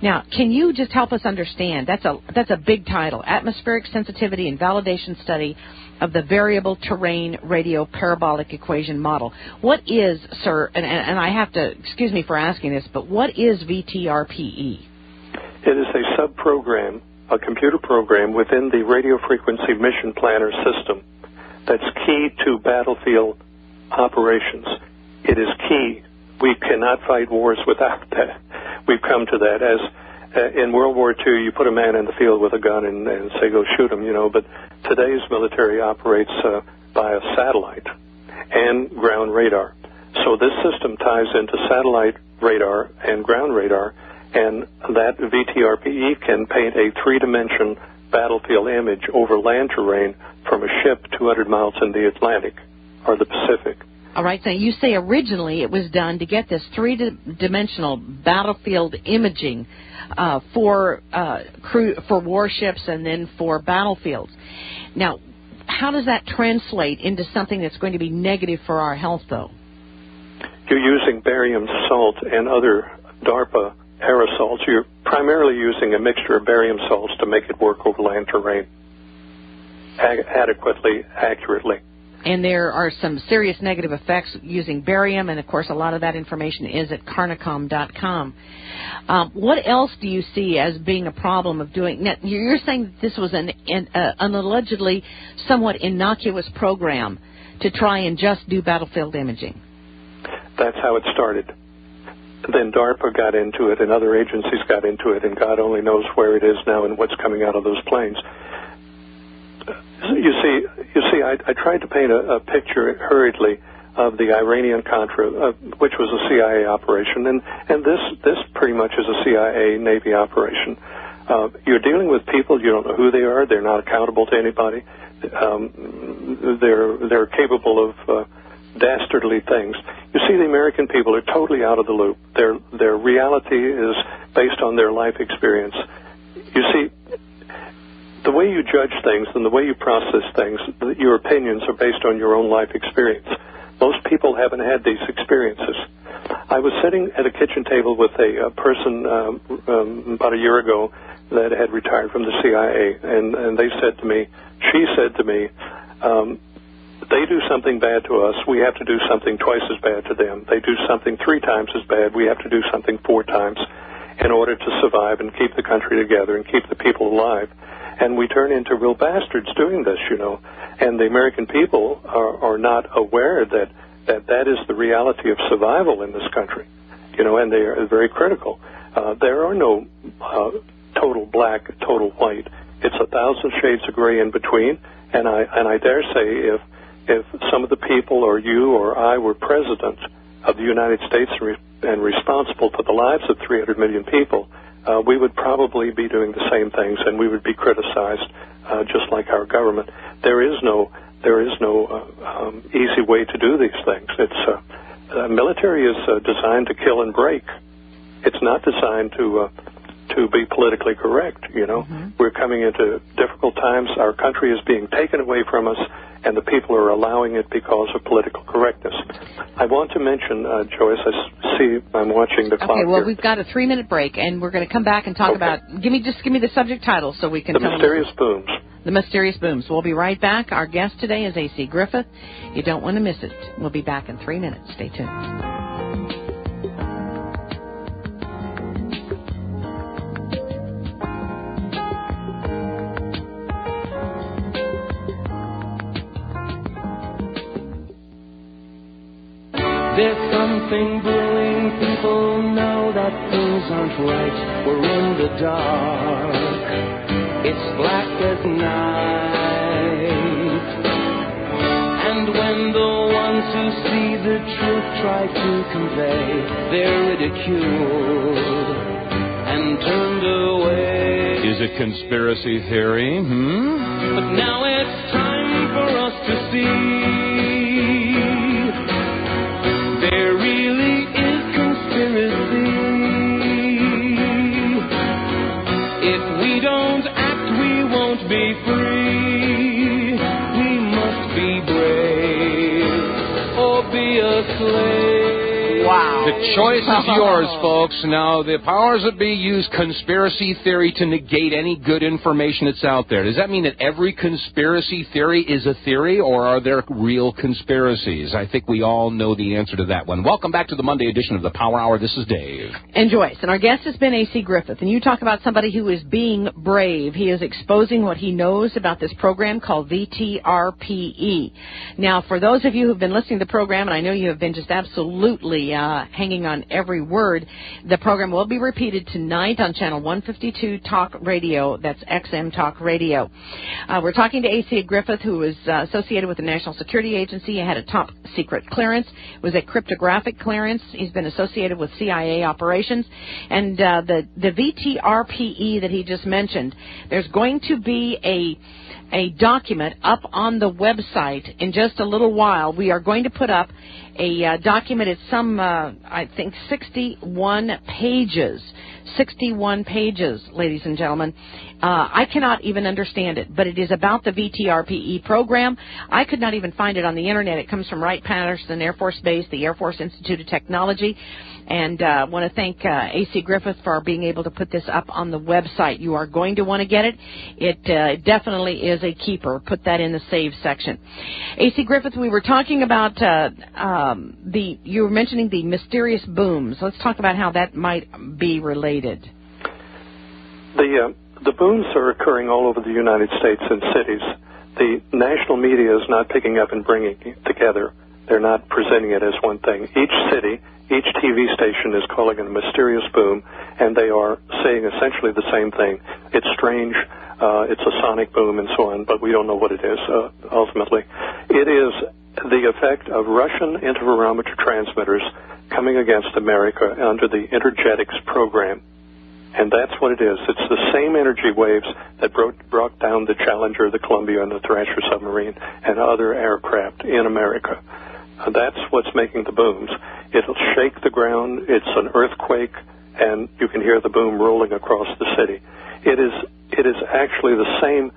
Now, can you just help us understand? That's a big title, Atmospheric Sensitivity and Validation Study of the Variable Terrain Radio Parabolic Equation Model. What is, sir, and I have to, excuse me for asking this, but what is VTRPE? It is a sub-program, a computer program within the Radio Frequency Mission Planner system that's key to battlefield operations. It is key. We cannot fight wars without that. We've come to that. As in World War II, you put a man in the field with a gun and say, go shoot him, but today's military operates by a satellite and ground radar. So this system ties into satellite radar and ground radar, and that VTRPE can paint a three-dimension battlefield image over land terrain from a ship 200 miles in the Atlantic or the Pacific. All right, so you say originally it was done to get this three-dimensional battlefield imaging for warships and then for battlefields. Now, how does that translate into something that's going to be negative for our health, though? You're using barium salt and other DARPA aerosols. You're primarily using a mixture of barium salts to make it work over land terrain adequately, accurately. And there are some serious negative effects using barium, and, of course, a lot of that information is at carnicom.com. What else do you see as being a problem of doing? Now, you're saying that this was an allegedly somewhat innocuous program to try and just do battlefield imaging. That's how it started. Then DARPA got into it, and other agencies got into it, and God only knows where it is now and what's coming out of those planes. You see, I tried to paint a picture hurriedly of the Iranian-Contra, which was a CIA operation, and this pretty much is a CIA Navy operation. You're dealing with people, you don't know who they are, they're not accountable to anybody, they're capable of dastardly things. You see, the American people are totally out of the loop. Their reality is based on their life experience. You see, the way you judge things and the way you process things, your opinions are based on your own life experience. Most people haven't had these experiences. I was sitting at a kitchen table with a person about a year ago that had retired from the CIA, and she said to me, they do something bad to us, we have to do something twice as bad to them. They do something 3 times as bad, we have to do something 4 times in order to survive and keep the country together and keep the people alive. And we turn into real bastards doing this, And the American people are not aware that is the reality of survival in this country, and they are very critical. There are no total black, total white. It's 1,000 shades of gray in between. And I dare say if some of the people or you or I were president of the United States and responsible for the lives of 300 million people, we would probably be doing the same things, and we would be criticized just like our government. There is no easy way to do these things. It's military is designed to kill and break. It's not designed to be politically correct. Mm-hmm. We're coming into difficult times. Our country is being taken away from us, and the people are allowing it because of political correctness. I want to mention, Joyce, I see I'm watching the clock. Okay, well, here. we've got a 3-minute break, and we're going to come back and talk about. Give me the subject title so we can. The Mysterious Booms. The Mysterious Booms. We'll be right back. Our guest today is A.C. Griffith. You don't want to miss it. We'll be back in 3 minutes. Stay tuned. There's something brewing, people know that things aren't right. We're in the dark, it's black as night. And when the ones who see the truth try to convey, they're ridiculed and turned away. Is it conspiracy theory? But now it's time for us to see. There really is conspiracy. If we don't act, we won't be free. We must be brave or be a slave. Wow. The choice is yours, folks. Now, the powers that be use conspiracy theory to negate any good information that's out there. Does that mean that every conspiracy theory is a theory, or are there real conspiracies? I think we all know the answer to that one. Welcome back to the Monday edition of the Power Hour. This is Dave. And Joyce. And our guest has been A.C. Griffith. And you talk about somebody who is being brave. He is exposing what he knows about this program called VTRPE. Now, for those of you who have been listening to the program, and I know you have been just absolutely hanging on every word, the program will be repeated tonight on Channel 152 Talk Radio. That's XM Talk Radio. We're talking to A.C. Griffith, who is associated with the National Security Agency. He had a top secret clearance. It was a cryptographic clearance. He's been associated with CIA operations. And the VTRPE that he just mentioned, there's going to be a document up on the website in just a little while. We are going to put up a document. It's some, I think, 61 pages. 61 pages, ladies and gentlemen. I cannot even understand it, but it is about the VTRPE program. I could not even find it on the Internet. It comes from Wright-Patterson Air Force Base, the Air Force Institute of Technology. And I want to thank A.C. Griffith for being able to put this up on the website. You are going to want to get it. It definitely is a keeper. Put that in the save section. A.C. Griffith, we were talking about you were mentioning the mysterious booms. Let's talk about how that might be related. The booms are occurring all over the United States and cities. The national media is not picking up and bringing it together. They're not presenting it as one thing. Each city, each TV station is calling it a mysterious boom, and they are saying essentially the same thing. It's strange, it's a sonic boom and so on, but we don't know what it is ultimately. It is the effect of Russian interferometer transmitters coming against America under the Energetics program. And that's what it is. It's the same energy waves that brought down the Challenger, the Columbia, and the Thrasher submarine and other aircraft in America. That's what's making the booms. It'll shake the ground. It's an earthquake, and you can hear the boom rolling across the city. It is actually the same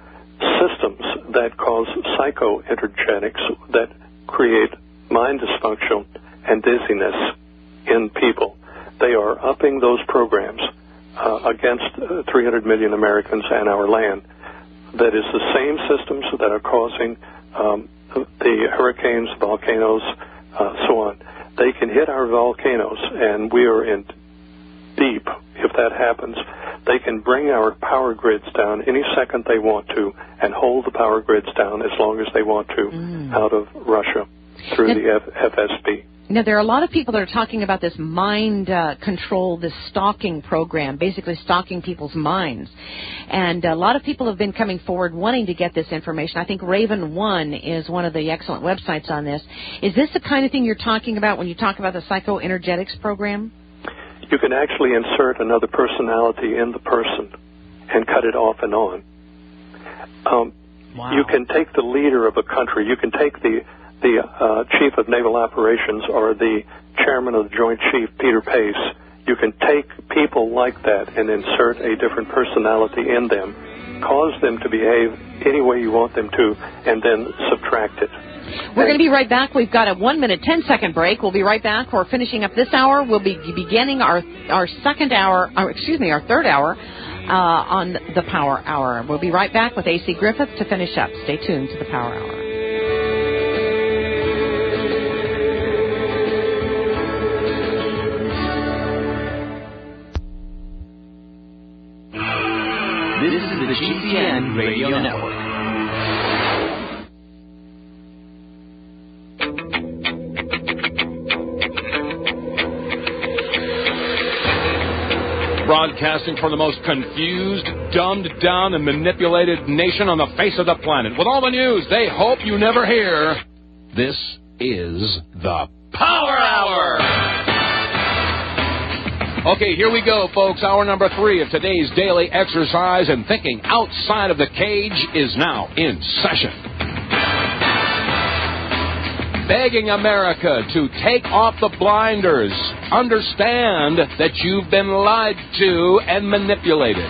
systems that cause psychoenergetics that create mind dysfunction and dizziness in people. They are upping those programs against 300 million Americans and our land. That is the same systems that are causing the hurricanes, volcanoes, so on. They can hit our volcanoes, and we are in deep if that happens. They can bring our power grids down any second they want to and hold the power grids down as long as they want to out of Russia through the FSB. Now, there are a lot of people that are talking about this mind control, this stalking program, basically stalking people's minds. And a lot of people have been coming forward wanting to get this information. I think Raven One is one of the excellent websites on this. Is this the kind of thing you're talking about when you talk about the psychoenergetics program? You can actually insert another personality in the person and cut it off and on. Wow. You can take the leader of a country. You can take the Chief of Naval Operations or the Chairman of the Joint Chief, Peter Pace. You can take people like that and insert a different personality in them, cause them to behave any way you want them to, and then subtract it. We're going to be right back. We've got a 1 minute, 10-second break. We'll be right back. We're finishing up this hour. We'll be beginning our second hour, our third hour on the Power Hour. We'll be right back with A.C. Griffith to finish up. Stay tuned to the Power Hour. This is the GCN Radio Network. Broadcasting from the most confused, dumbed down, and manipulated nation on the face of the planet. With all the news they hope you never hear, this is the Power Hour! Okay, here we go, folks. Hour number 3 of today's daily exercise, and thinking outside of the cage is now in session. Begging America to take off the blinders. Understand that you've been lied to and manipulated.